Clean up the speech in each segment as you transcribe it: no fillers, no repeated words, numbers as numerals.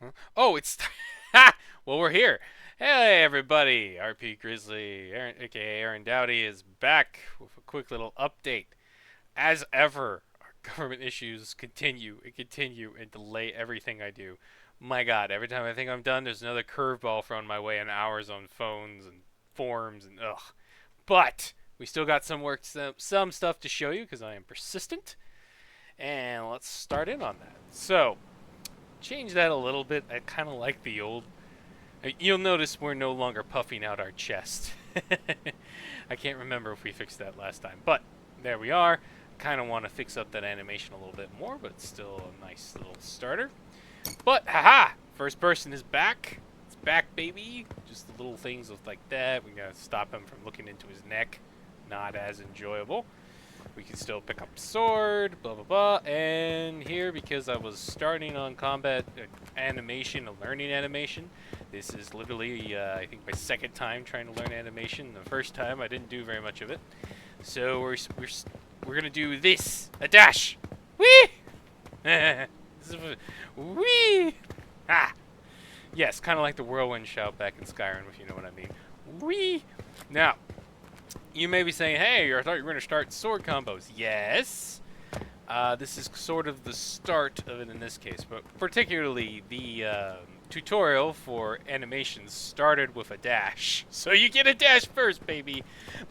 Huh? Oh, it's ha! Well, we're here. Hey, everybody! RP Grizzly, Aaron, aka Aaron Dowdy, is back with a quick little update. As ever, our government issues continue and continue and delay everything I do. My God, every time I think I'm done, there's another curveball thrown my way, and hours on phones and forums and ugh. But we still got some work, some stuff to show you because I am persistent. And let's start in on that. So, change that a little bit. I kind of like the old. You'll notice we're no longer puffing out our chest. I can't remember if we fixed that last time, but there we are. Kind of want to fix up that animation a little bit more, but it's still a nice little starter. But haha, first person is back. It's back, baby. Just the little things like that. We gotta stop him from looking into his neck. Not as enjoyable. We can still pick up sword, blah blah blah, and here, because I was starting on combat animation and learning animation, this is literally I think my second time trying to learn animation. The first time I didn't do very much of it, so we're gonna do this, a dash, whee, whee, ah, yes, kind of like the whirlwind shout back in Skyrim, if you know what I mean, whee. Now, you may be saying, hey, I thought you were going to start sword combos. Yes. This is sort of the start of it in this case, but particularly the tutorial for animations started with a dash. So you get a dash first, baby.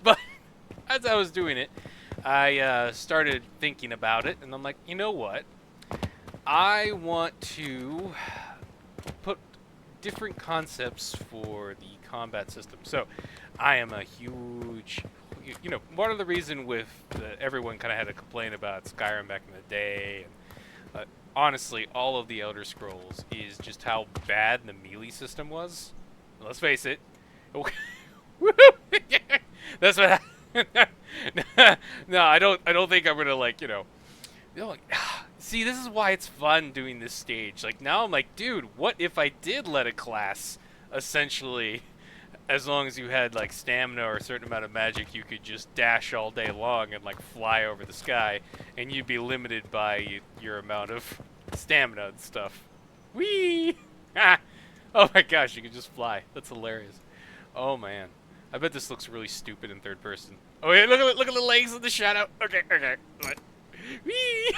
But as I was doing it, I started thinking about it, and I'm like, you know what? I want to put different concepts for the combat system. So I am a huge, part of the reason with everyone kind of had to complain about Skyrim back in the day, and honestly, all of the Elder Scrolls is just how bad the melee system was. Let's face it. That's what. No, I don't think I'm gonna see, this is why it's fun doing this stage. Like, now I'm like, dude, what if I did let a class, essentially, as long as you had, like, stamina or a certain amount of magic, you could just dash all day long and, like, fly over the sky, and you'd be limited by your amount of stamina and stuff. Whee! Ah! Oh my gosh, you could just fly. That's hilarious. Oh, man. I bet this looks really stupid in third person. Oh, yeah, look at the legs in the shadow. Okay. What? Whee!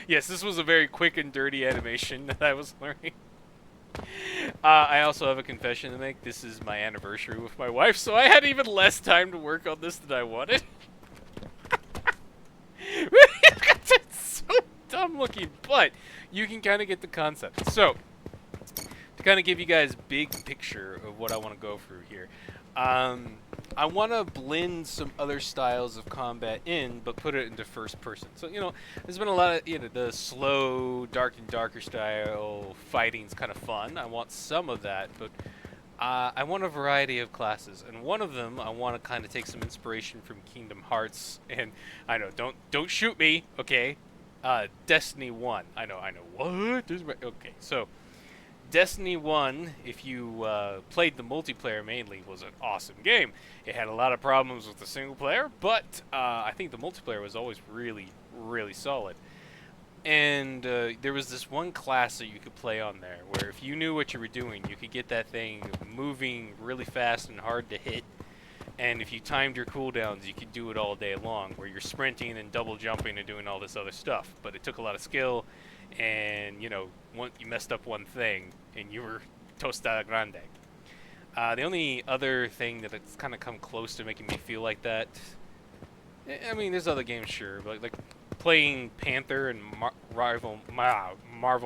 Yes, this was a very quick and dirty animation that I was learning. I also have a confession to make. This is my anniversary with my wife, so I had even less time to work on this than I wanted. It's so dumb looking, but you can kind of get the concept. So, to kind of give you guys a big picture of what I want to go through here, I want to blend some other styles of combat in, but put it into first person. So, there's been a lot of, the slow, dark and darker style fighting's kind of fun. I want some of that, but I want a variety of classes. And one of them, I want to kind of take some inspiration from Kingdom Hearts. And I know, don't shoot me, okay? Destiny 1. I know, what? Okay, so Destiny 1, if you played the multiplayer mainly, was an awesome game. It had a lot of problems with the single player, but I think the multiplayer was always really, really solid. And there was this one class that you could play on there, where if you knew what you were doing, you could get that thing moving really fast and hard to hit. And if you timed your cooldowns, you could do it all day long, where you're sprinting and double jumping and doing all this other stuff. But it took a lot of skill, and you messed up one thing, and you were tostada grande. The only other thing that it's kind of come close to making me feel like that, I mean, there's other games, sure, but like playing Panther and Marvel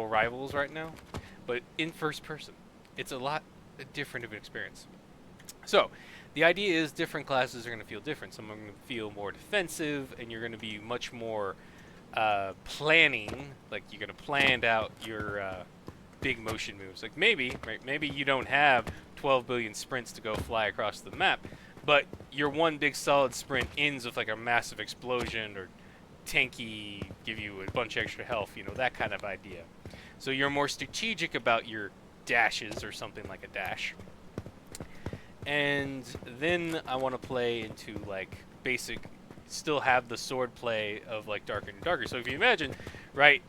Rivals right now, but in first person, it's a lot different of an experience. So, the idea is different classes are going to feel different. Some are going to feel more defensive, and you're going to be much more planning. Like, you're going to plan out your big motion moves. Like, maybe you don't have 12 billion sprints to go fly across the map, but your one big solid sprint ends with, like, a massive explosion, or tanky, give you a bunch of extra health, that kind of idea. So you're more strategic about your dashes, or something like a dash. And then I want to play into, like, basic, still have the sword play of, like, darker and darker. So if you imagine, right,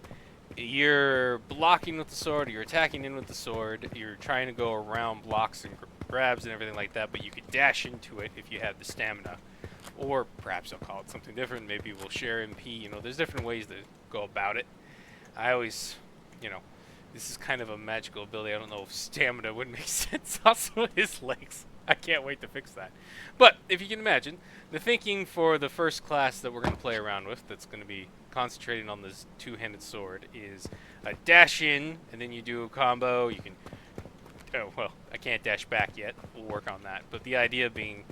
you're blocking with the sword, or you're attacking in with the sword, you're trying to go around blocks and grabs and everything like that, but you could dash into it if you have the stamina. Or perhaps I'll call it something different. Maybe we'll share MP. You know, there's different ways to go about it. I always, you know, this is kind of a magical ability. I don't know if stamina would make sense. Also, his legs. I can't wait to fix that. But if you can imagine, the thinking for the first class that we're going to play around with, that's going to be concentrating on this two-handed sword, is a dash in, and then you do a combo. You can. Oh well, I can't dash back yet. We'll work on that. But the idea being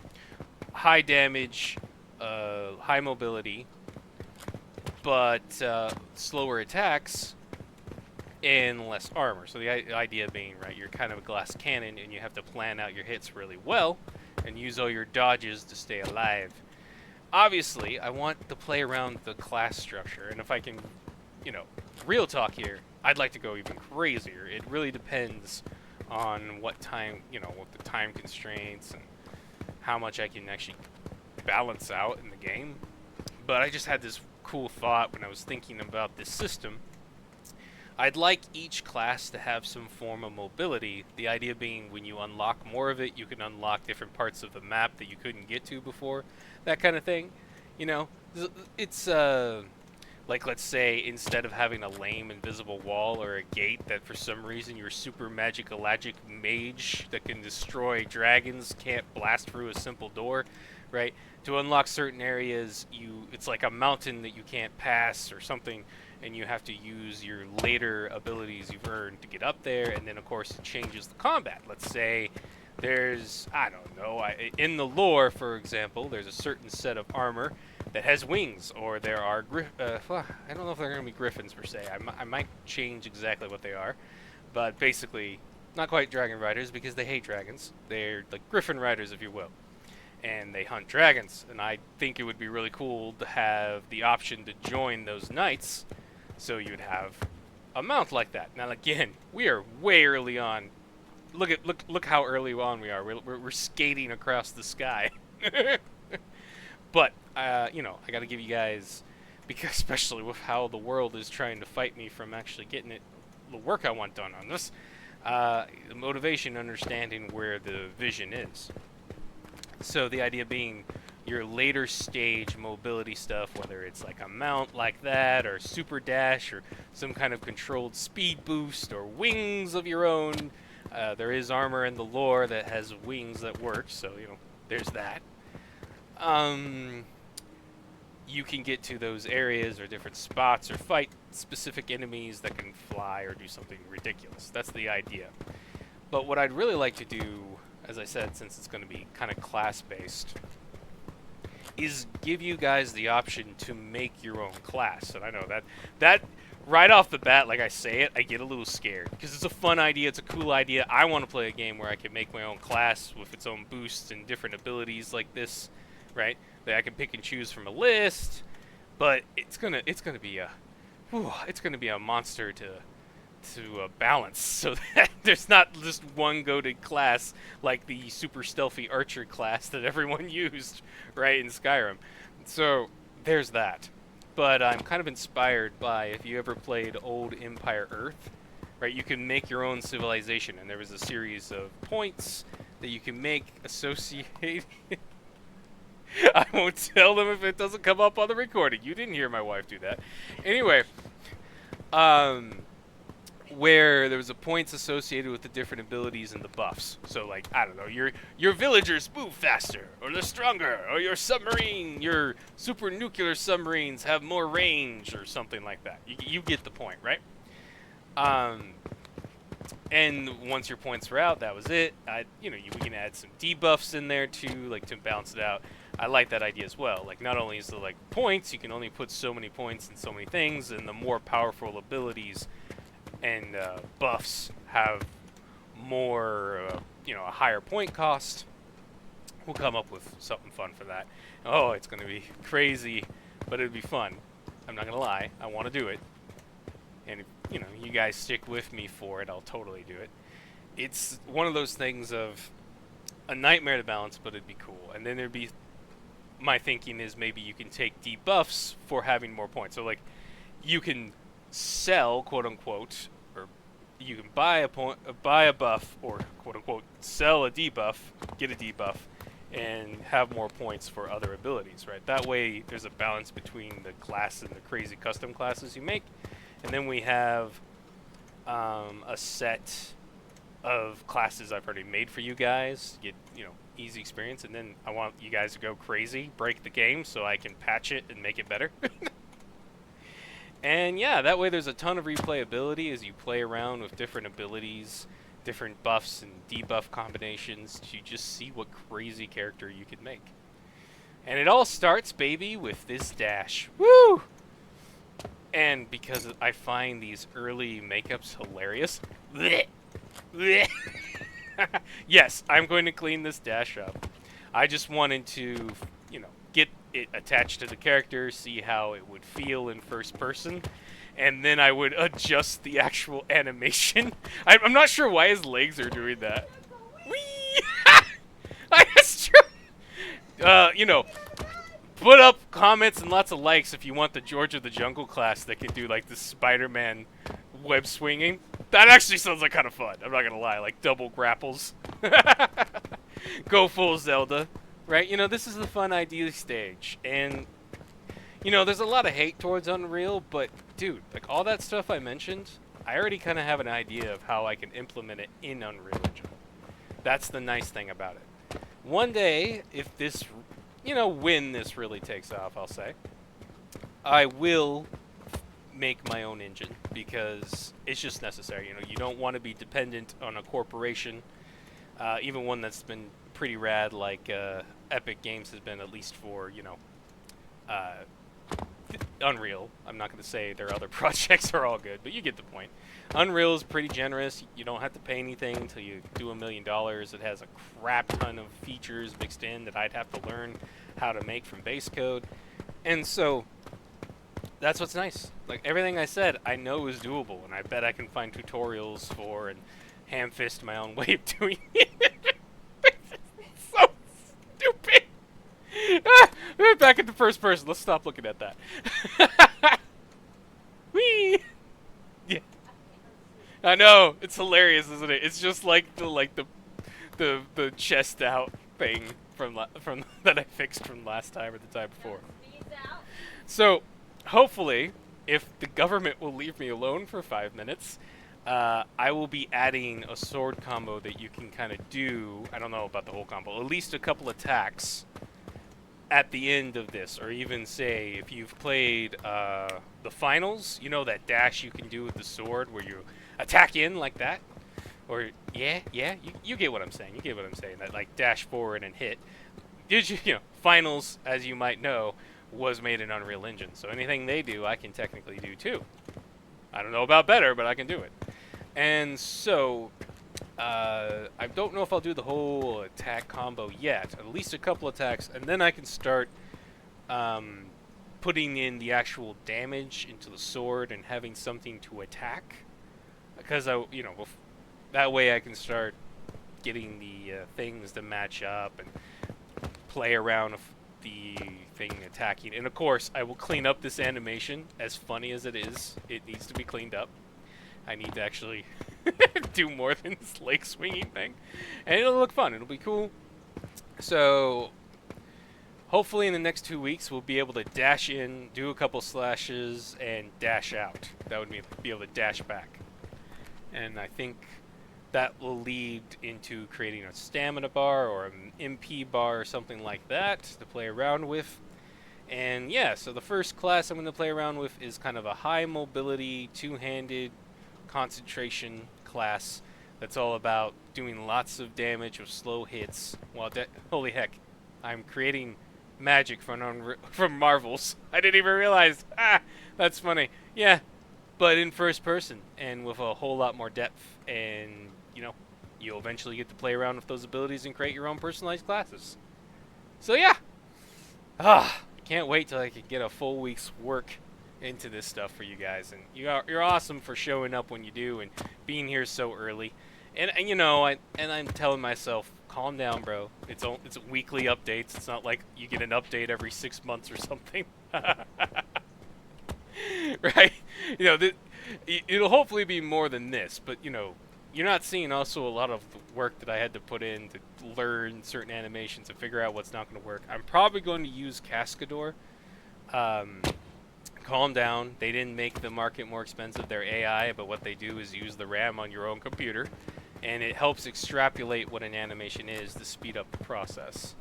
high damage, high mobility, but slower attacks and less armor. So the idea being, right, you're kind of a glass cannon and you have to plan out your hits really well and use all your dodges to stay alive. Obviously, I want to play around the class structure, and if I can, you know, real talk here, I'd like to go even crazier. It really depends on what time, you know, what the time constraints and how much I can actually balance out in the game. But I just had this cool thought when I was thinking about this system. I'd like each class to have some form of mobility. The idea being, when you unlock more of it, you can unlock different parts of the map that you couldn't get to before. That kind of thing. You know, it's like, let's say, instead of having a lame invisible wall or a gate that for some reason your super magic mage that can destroy dragons can't blast through a simple door, right? To unlock certain areas, it's like a mountain that you can't pass or something, and you have to use your later abilities you've earned to get up there, and then of course it changes the combat. Let's say there's, I don't know, in the lore, for example, there's a certain set of armor that has wings, or there are, I don't know if they're going to be griffins per se. I might change exactly what they are, but basically, not quite dragon riders because they hate dragons. They're like griffin riders, if you will. And they hunt dragons, and I think it would be really cool to have the option to join those knights, so you'd have a mount like that. Now again, we are way early on. Look how early on we are. We're skating across the sky. But you know, I got to give you guys, because especially with how the world is trying to fight me from actually getting the work I want done on this, the motivation, understanding where the vision is. So the idea being, your later stage mobility stuff, whether it's like a mount like that, or super dash, or some kind of controlled speed boost, or wings of your own. There is armor in the lore that has wings that work, so you know, there's that. You can get to those areas or different spots or fight specific enemies that can fly or do something ridiculous. That's the idea. But what I'd really like to do, as I said, since it's going to be kind of class-based, is give you guys the option to make your own class. And I know that right off the bat, like I say it, I get a little scared, because it's a fun idea, it's a cool idea. I want to play a game where I can make my own class with its own boosts and different abilities like this, right? That I can pick and choose from a list. But it's gonna be a monster to balance, so that there's not just one goated class like the super stealthy archer class that everyone used, right, in Skyrim. So there's that. But I'm kind of inspired by, if you ever played old Empire Earth, right, you can make your own civilization, and there was a series of points that you can make associated. I won't tell them if it doesn't come up on the recording. You didn't hear my wife do that. Anyway, where there was a points associated with the different abilities and the buffs. So like, I don't know, your villagers move faster, or they're stronger, or your super nuclear submarines have more range, or something like that. You get the point, right? And once your points were out, that was it. We can add some debuffs in there too, like to balance it out. I like that idea as well. Like, not only is it like points, you can only put so many points in so many things, and the more powerful abilities and buffs have more, a higher point cost. We'll come up with something fun for that. Oh, it's going to be crazy, but it'll be fun. I'm not going to lie. I want to do it. And if, you guys stick with me for it, I'll totally do it. It's one of those things of a nightmare to balance, but it'd be cool. And then there'd be, my thinking is maybe you can take debuffs for having more points. So like, you can sell, quote unquote, or you can buy a buff, or quote unquote sell a debuff, get a debuff, and have more points for other abilities, right? That way, there's a balance between the class and the crazy custom classes you make, and then we have a set of classes I've already made for you guys to get, easy experience, and then I want you guys to go crazy, break the game so I can patch it and make it better. And yeah, that way there's a ton of replayability as you play around with different abilities, different buffs and debuff combinations to just see what crazy character you can make. And it all starts, baby, with this dash. Woo! And because I find these early makeups hilarious, yes, I'm going to clean this dash up. I just wanted to, get it attached to the character, see how it would feel in first person, and then I would adjust the actual animation. I'm not sure why his legs are doing that. Whee! That's true. Put up comments and lots of likes if you want the George of the Jungle class that can do like the Spider-Man web swinging. That actually sounds like kind of fun. I'm not gonna lie, like double grapples. Go full Zelda, right? This is the fun idea stage, and there's a lot of hate towards Unreal, but dude, like all that stuff I mentioned, I already kind of have an idea of how I can implement it in Unreal Engine. That's the nice thing about it. One day, if this, when this really takes off, I'll say, I will make my own engine because it's just necessary. You don't want to be dependent on a corporation, even one that's been pretty rad, like Epic Games has been, at least for Unreal. I'm not going to say their other projects are all good, but you get the point. Unreal is pretty generous. You don't have to pay anything until you do $1 million. It has a crap ton of features mixed in that I'd have to learn how to make from base code. And so that's what's nice. Like everything I said, I know is doable, and I bet I can find tutorials for and ham-fist my own way of doing it. So stupid. Back into first person. Let's stop looking at that. Whee! Yeah. I know, it's hilarious, isn't it? It's just like the chest out thing from that I fixed from last time or the time before. So, hopefully, if the government will leave me alone for 5 minutes, I will be adding a sword combo that you can kind of do. I don't know about the whole combo. At least a couple attacks at the end of this, or even say if you've played the finals, that dash you can do with the sword where you attack in like that, or you get what I'm saying. You get what I'm saying. That like dash forward and hit. Finals, as you might know, was made in Unreal Engine, so anything they do, I can technically do too. I don't know about better, but I can do it. And so, I don't know if I'll do the whole attack combo yet. At least a couple attacks, and then I can start putting in the actual damage into the sword and having something to attack. Because that way I can start getting the things to match up and play around with the thing attacking. And of course, I will clean up this animation. As funny as it is, it needs to be cleaned up. I need to actually do more than this leg swinging thing. And it'll look fun. It'll be cool. So, hopefully in the next 2 weeks, we'll be able to dash in, do a couple slashes, and dash out. That would mean be able to dash back. And I think that will lead into creating a stamina bar or an MP bar or something like that to play around with. And yeah, so the first class I'm going to play around with is kind of a high mobility, two-handed concentration class that's all about doing lots of damage with slow hits. Holy heck, I'm creating magic from Marvels. I didn't even realize. That's funny. Yeah, but in first person and with a whole lot more depth, and you'll eventually get to play around with those abilities and create your own personalized classes. So yeah, can't wait till I can get a full week's work into this stuff for you guys. And you're awesome for showing up when you do and being here so early. And I'm telling myself, calm down, bro. It's weekly updates. It's not like you get an update every 6 months or something. Right? You know, it'll hopefully be more than this, but you know, you're not seeing also a lot of the work that I had to put in to learn certain animations and figure out what's not going to work. I'm probably going to use Cascador. Um, Calm down. They didn't make the market more expensive. They're AI, but what they do is use the RAM on your own computer, and it helps extrapolate what an animation is to speed up the process.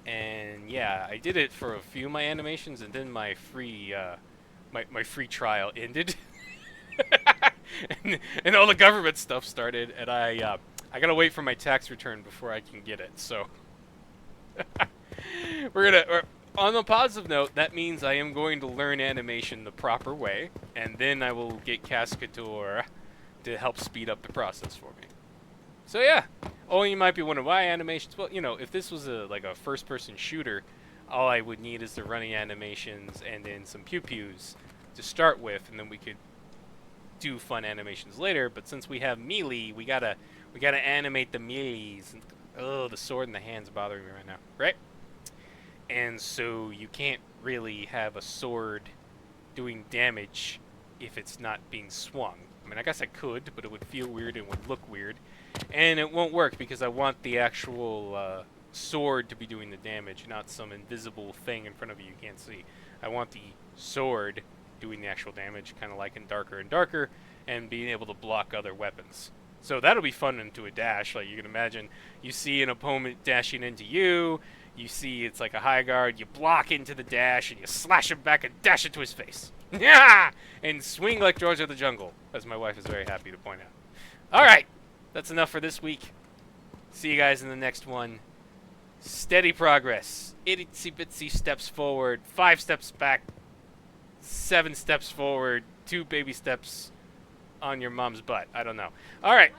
And yeah, I did it for a few of my animations, and then my free my free trial ended, and all the government stuff started, and I gotta wait for my tax return before I can get it. So on a positive note, that means I am going to learn animation the proper way, and then I will get Cascador to help speed up the process for me. So yeah. Oh, you might be wondering why animations. Well, you know, if this was like a first-person shooter, all I would need is the running animations and then some pew-pews to start with, and then we could do fun animations later. But since we have melee, we gotta animate the melees. Oh, the sword in the hand's bothering me right now, right? And so you can't really have a sword doing damage if it's not being swung. I mean, I guess I could, but it would feel weird and would look weird. And it won't work because I want the actual sword to be doing the damage, not some invisible thing in front of you can't see. I want the sword doing the actual damage, kind of like in Darker and Darker, and being able to block other weapons. So that'll be fun into a dash. Like you can imagine, you see an opponent dashing into you, you see it's like a high guard, you block into the dash, and you slash him back and dash into his face. Yeah! And swing like George of the Jungle, as my wife is very happy to point out. Alright! That's enough for this week. See you guys in the next one. Steady progress. Itsy bitsy steps forward. 5 steps back. 7 steps forward. 2 baby steps on your mom's butt. I don't know. Alright.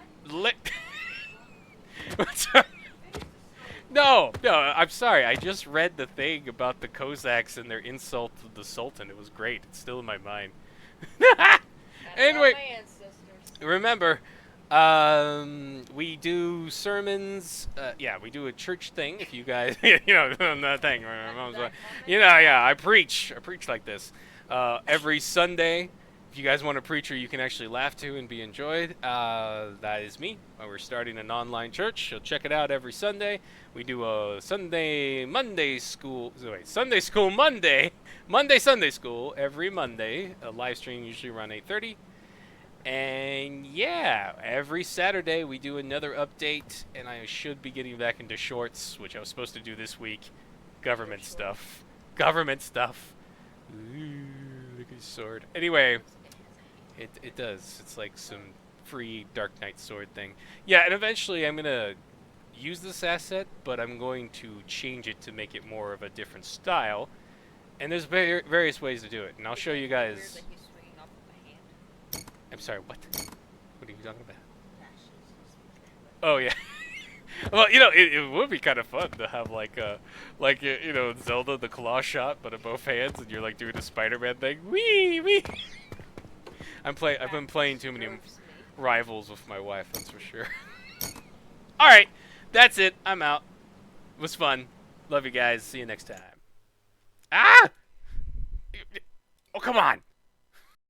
No, I'm sorry. I just read the thing about the Cossacks and their insult to the Sultan. It was great. It's still in my mind. Anyway, remember... we do sermons. Yeah, we do a church thing. If you guys, you know, that thing. You know, yeah, I preach like this every Sunday. If you guys want a preacher you can actually laugh to and be enjoyed, that is me. We're starting an online church, so check it out every Sunday. We do a Sunday school Monday Sunday school every Monday. A live stream usually around 8:30. And yeah, every Saturday we do another update, and I should be getting back into shorts, which I was supposed to do this week. Government stuff. Ooh, look at his sword. Anyway, it does. It's like some free Dark Knight sword thing. Yeah, and eventually I'm gonna use this asset, but I'm going to change it to make it more of a different style. And there's various ways to do it, and I'll show you guys. I'm sorry, what? What are you talking about? Oh, yeah. Well, you know, it would be kind of fun to have, like, you know, Zelda, the claw shot, but in both hands, and you're, like, doing a Spider-Man thing. Wee, wee! I've been playing too many Rivals with my wife, that's for sure. Alright, that's it. I'm out. It was fun. Love you guys. See you next time. Ah! Oh, come on!